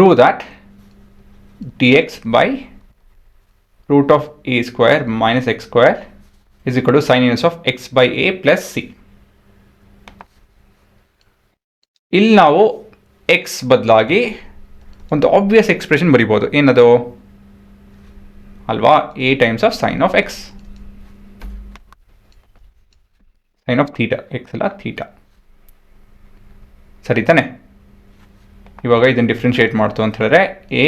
prove that dx by root of a square minus x square is equal to sin inverse of x by a plus c. ಇಲ್ಲಿ ನಾವು x ಬದಲಾಗಿ ಒಂದು obvious expression ಬರಿಬೋದು. ಏನದು ಅಲ್ವಾ, a times of sine of x, sine of theta, x ಅಲ್ಲ theta, ಸರಿ ತಾನೆ? ಇವಾಗ ಇದನ್ನು ಡಿಫ್ರೆನ್ಷಿಯೇಟ್ ಮಾಡ್ತು ಅಂತ ಹೇಳಿದ್ರೆ a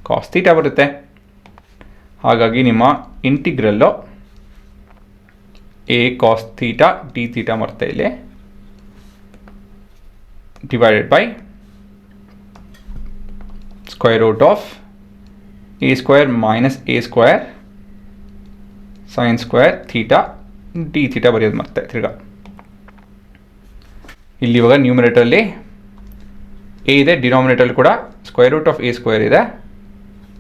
ಕಾಸ್ ಥೀಟಾ ಬರುತ್ತೆ. ಹಾಗಾಗಿ ನಿಮ್ಮ ಇಂಟಿಗ್ರಲ್ಲು a cos theta d theta ಬರ್ತಾ ಇಲ್ಲಿ divided by square root of a square minus a square sine square theta d theta ಬರೆಯೋದು ಮತ್ತೆ ತಿರ್ಗಾ. ಇಲ್ಲಿ ಇವಾಗ ನ್ಯೂಮಿನೇಟರಲ್ಲಿ a ಇದೆ, ಡಿನಾಮಿನೇಟರ್ ಕೂಡ square root of a square ಇದೆ.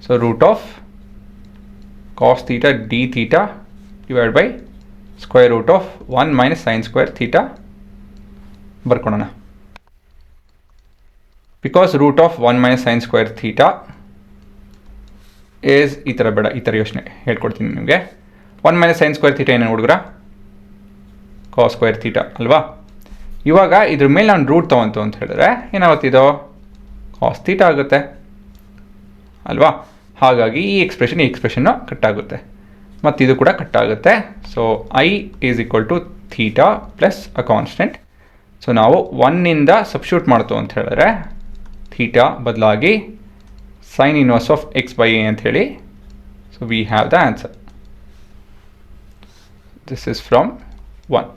So root of cos theta d theta divide by square root of 1 minus sine square theta ಬರ್ಕೊಳ್ಳೋಣ. Because root of 1 minus sine square theta is ಈ ಥರ ಬೇಡ, ಈ ಥರ ಯೋಚನೆ ಹೇಳ್ಕೊಡ್ತೀನಿ ನಿಮಗೆ. 1 ಮೈನಸ್ ಸೈನ್ ಸ್ಕ್ವೇರ್ ಥೀಟಾ ಏನೇನು ಹುಡುಗ್ರ, ಕಾಸ್ ಸ್ಕ್ವೇರ್ ಥೀಟಾ ಅಲ್ವಾ. ಇವಾಗ ಇದ್ರ ಮೇಲೆ ನಾನು ರೂಟ್ ತೊಗೊಂತು ಅಂತ ಹೇಳಿದ್ರೆ ಏನಾಗುತ್ತಿದೋ ಕಾಸ್ ಥೀಟಾ ಆಗುತ್ತೆ ಅಲ್ವಾ. ಹಾಗಾಗಿ ಈ ಎಕ್ಸ್ಪ್ರೆಷನ್ನು ಕಟ್ಟಾಗುತ್ತೆ ಮತ್ತು ಇದು ಕೂಡ ಕಟ್ಟಾಗುತ್ತೆ. So I is equal to theta plus a constant. So ನಾವು 1ಇಂದ ಸಬ್ಸ್ಟಿಟ್ಯೂಟ್ ಮಾಡ್ತು ಅಂತ ಹೇಳಿದ್ರೆ ಥೀಟಾ ಬದಲಾಗಿ sine inverse of x by a ಅಂತ ಹೇಳಿ. So we have the answer. This is from 1.